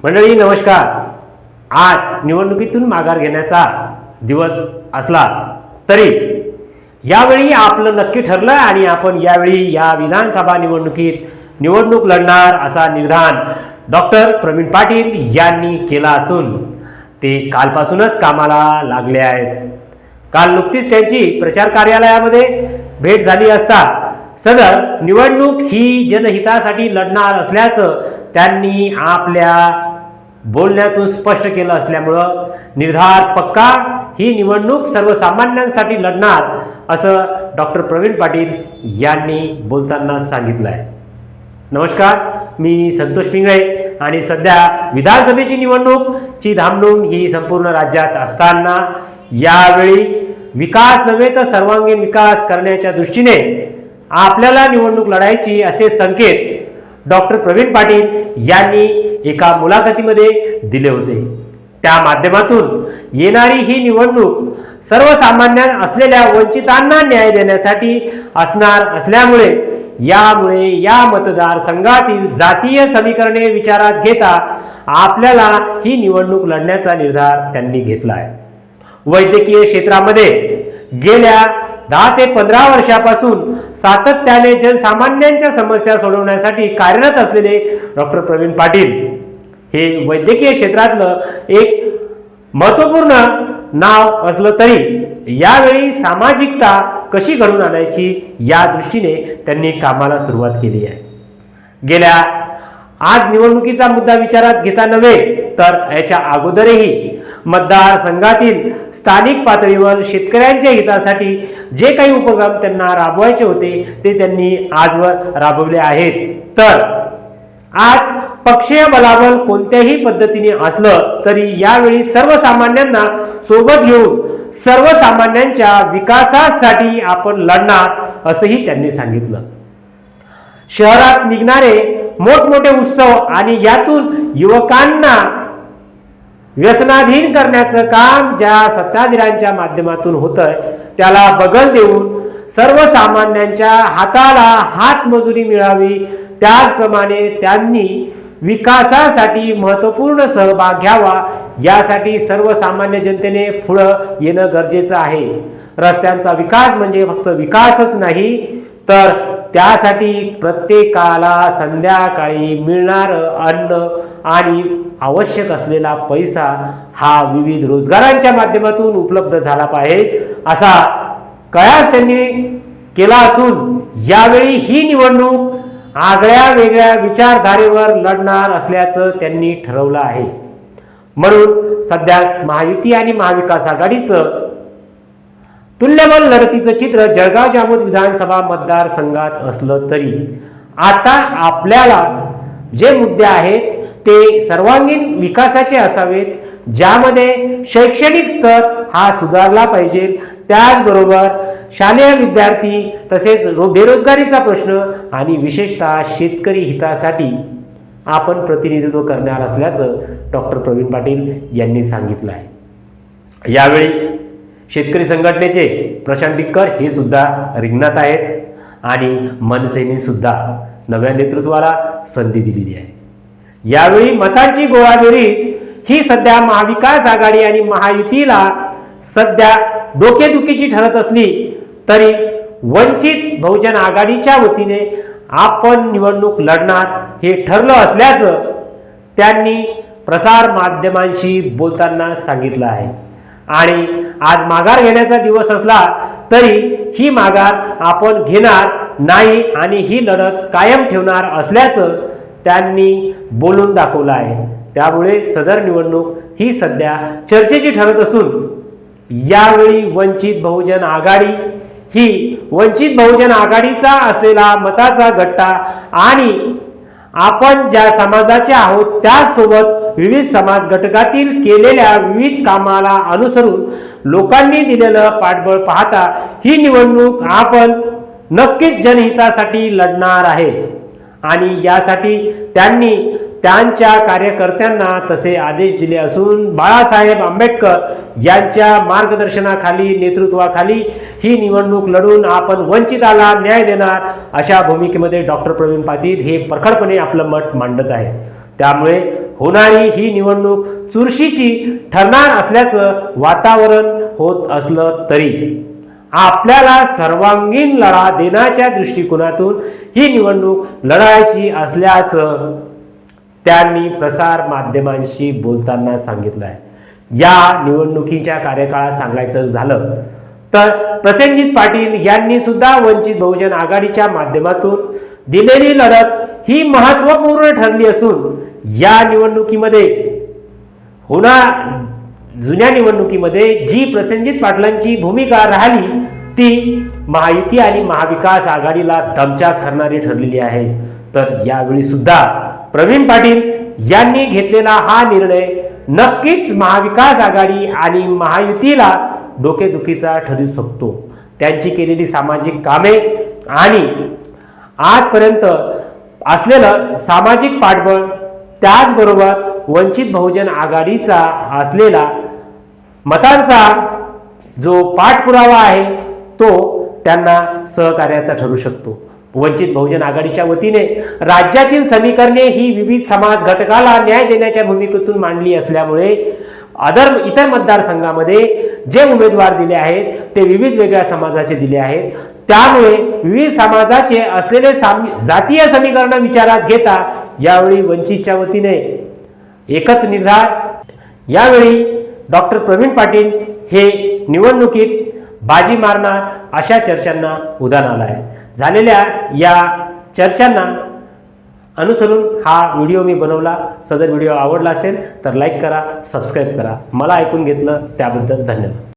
मंडळी नमस्कार। आज निवडणुकीतून माघार घेण्याचा दिवस असला तरी यावेळी आपलं नक्की ठरलं आणि आपण यावेळी या विधानसभा निवडणूक लढणार असा निर्धार डॉक्टर प्रवीण पाटील यांनी केला असून ते कालपासूनच कामाला लागले आहेत। काल नुकतीच त्यांची प्रचार कार्यालयामध्ये भेट झाली असता सदर निवडणूक ही जनहितासाठी लढणार असल्याचं त्यांनी आपल्या बोलण्यातून स्पष्ट केलं असल्यामुळं निर्धार पक्का ही निवडणूक सर्वसामान्यांसाठी लढणार असं डॉक्टर प्रवीण पाटील यांनी बोलताना सांगितलं आहे। नमस्कार, मी संतोष पिंगळे आणि सध्या विधानसभेची निवडणूकची धामधूम ही संपूर्ण राज्यात असताना यावेळी विकास नव्हे तर सर्वांगीण विकास करण्याच्या दृष्टीने आपल्याला निवडणूक लढायची असे संकेत डॉक्टर प्रवीण पाटील यांनी एका मुलाखतीमध्ये दिले होते। त्या माध्यमातून येणारी ही निवडणूक सर्वसामान्य असलेल्या वंचितांना न्याय देण्यासाठी असणार असल्यामुळे या मतदारसंघातील जातीय समीकरणे विचारात घेता आपल्याला ही निवडणूक लढण्याचा निर्धार त्यांनी घेतला आहे। वैद्यकीय क्षेत्रामध्ये गेल्या 10 ते 15 वर्षापासून सातत्याने जनसामान्यांच्या समस्या सोडवण्यासाठी कार्यरत असलेले डॉक्टर प्रवीण पाटील हे वैद्यकीय क्षेत्रातलं एक महत्त्वपूर्ण नाव असलं तरी यावेळी सामाजिकता कशी घडवून आणायची या दृष्टीने त्यांनी कामाला सुरुवात केली आहे। गेल्या आज निवडणुकीचा मुद्दा विचारात घेता नव्हे तर याच्या अगोदरही मतदारसंघातील स्थानिक पातळीवर शेतकऱ्यांच्या हितासाठी जे काही उपक्रम त्यांना राबवायचे होते ते त्यांनी आजवर राबवले आहेत। तर आज पक्षीय बलाबल कोणत्याही पद्धतीने असलं तरी यावेळी सर्वसामान्यांना सोबत घेऊन सर्वसामान्यांच्या विकासासाठी आपण लढणार असंही त्यांनी सांगितलं। शहरात निघणारे मोठमोठे उत्सव आणि यातून युवकांना व्यसनाधीन करण्याचं काम ज्या सत्ताधीरांच्या माध्यमातून होतंय त्याला बगल देऊन सर्वसामान्यांच्या हाताला हातमजुरी मिळावी त्याचप्रमाणे त्यांनी विकासासाठी महत्त्वपूर्ण सहभाग घ्यावा यासाठी सर्वसामान्य जनतेने पुढं येणं गरजेचं आहे। रस्त्यांचा विकास म्हणजे फक्त विकासच नाही तर त्यासाठी प्रत्येकाला संध्याकाळी मिळणारं अन्न आणि आवश्यक असलेला पैसा हा विविध रोजगारांच्या माध्यमातून उपलब्ध झाला पाहिजे असा कयास त्यांनी केला असून यावेळी ही निवडणूक आगळ्या वेगळ्या विचारधारेवर लढणार असल्याचं त्यांनी ठरवलं आहे। म्हणून सध्या महायुती आणि महाविकास आघाडीचं तुल्यबळ लढतीचं चित्र जळगाव जामोद विधानसभा मतदारसंघात असलं तरी आता आपल्याला जे मुद्दे आहेत ते सर्वांगीण विकासाचे असावेत, ज्यामध्ये शैक्षणिक स्तर हा सुधारला पाहिजे, त्याचबरोबर शालेय विद्यार्थी तसेच बेरोजगारीचा प्रश्न आणि विशेषतः शेतकरी हितासाठी आपण प्रतिनिधित्व करणार असल्याचं डॉक्टर प्रवीण पाटील यांनी सांगितलं आहे। यावेळी शेतकरी संघटनेचे प्रशांत डिक्कर हे सुद्धा रिंगणात आहेत आणि मनसेने सुद्धा नव्या नेतृत्वाला संधी दिलेली आहे। यावेळी मतांची गोळाबेरीज ही सध्या महाविकास आघाडी आणि महायुतीला सध्या डोकेदुखीची ठरत असली तरी वंचित बहुजन आघाडीच्या वतीने आपण निवडणूक लढणार हे ठरलं असल्याचं त्यांनी प्रसार माध्यमांशी बोलताना सांगितलं आहे। आणि आज माघार घेण्याचा दिवस असला तरी ही माघार आपण घेणार नाही आणि ही लढत कायम ठेवणार असल्याचं त्यांनी बोलून दाखवलं आहे। त्यामुळे सदर निवडणूक ही सध्या चर्चेची ठरत असून यावेळी वंचित बहुजन आघाडीचा असलेला मताचा गट्टा आणि आपण ज्या समाजाचे आहोत त्यासोबत विविध समाज घटकातील केलेल्या विविध कामाला अनुसरून लोकांनी दिलेलं पाठबळ पाहता ही निवडणूक आपण नक्कीच जनहितासाठी लढणार आहे आणि यासाठी त्यांनी त्यांच्या कार्यकर्त्यांना तसे आदेश दिले असून बाळासाहेब आंबेडकर यांच्या मार्गदर्शनाखाली नेतृत्वाखाली ही निवडणूक लढून आपण वंचिताला न्याय देणार अशा भूमिकेमध्ये डॉक्टर प्रवीण पाटील हे प्रखरपणे आपलं मत मांडत आहे। त्यामुळे होणारी ही निवडणूक चुरशीची ठरणार असल्याचं वातावरण होत असलं तरी आपल्याला सर्वांगीण लढा देण्याच्या दृष्टिकोनातून ही निवडणूक लढायची असल्याचं त्यांनी प्रसार माध्यमांशी बोलताना सांगितलं आहे. या निवडणुकीच्या कार्यकाळात सांगायचं झालं तर प्रसेनजित पाटील यांनी सुद्धा वंचित बहुजन आघाडीच्या माध्यमातून दिलेली लढत ही महत्त्वपूर्ण ठरली असून या निवडणुकीमध्ये जुन्या निवडणुकीमध्ये जी प्रसेनजित पाटलांची भूमिका राहिली ती महायुती आणि महाविकास आघाडीला दमछाक करणारी ठरलेली आहे. तर यावेळी सुद्धा प्रवीण पाटील यांनी घेतलेला हा निर्णय नक्कीच महाविकास आघाडी आणि महायुतीला डोकेदुखीचा ठरू शकतो. त्यांची केलेली सामाजिक कामे आणि आजपर्यंत असलेलं सामाजिक पाठबळ त्याचबरोबर वंचित बहुजन आघाडीचा असलेला मतांचा जो पाठपुरावा आहे तो त्यांना सहकार्याचा ठरू शकतो. वंचित बहुजन आघाडीच्या वतीने राज्यातील समीकरणे ही विविध समाज घटकाला न्याय देण्याच्या भूमिकेतून मांडली असल्यामुळे इतर मतदारसंघामध्ये जे उमेदवार दिले आहेत ते विविध वेगळ्या समाजाचे दिले आहेत. त्यामुळे विविध समाजाचे असलेले जातीय समीकरण विचारात घेता यावेळी वंचितच्या वतीने एकच निर्धार. यावेळी डॉक्टर प्रवीण पाटील हे निवडणुकीत बाजी मारणार अशा चर्चांना उधाण आलं आहे. झालेल्या या चर्चांना अनुसरून हा व्हिडिओ मी बनवला. सदर व्हिडिओ आवडला असेल तर लाईक करा, सबस्क्राईब करा. मला ऐकून घेतलं त्याबद्दल धन्यवाद.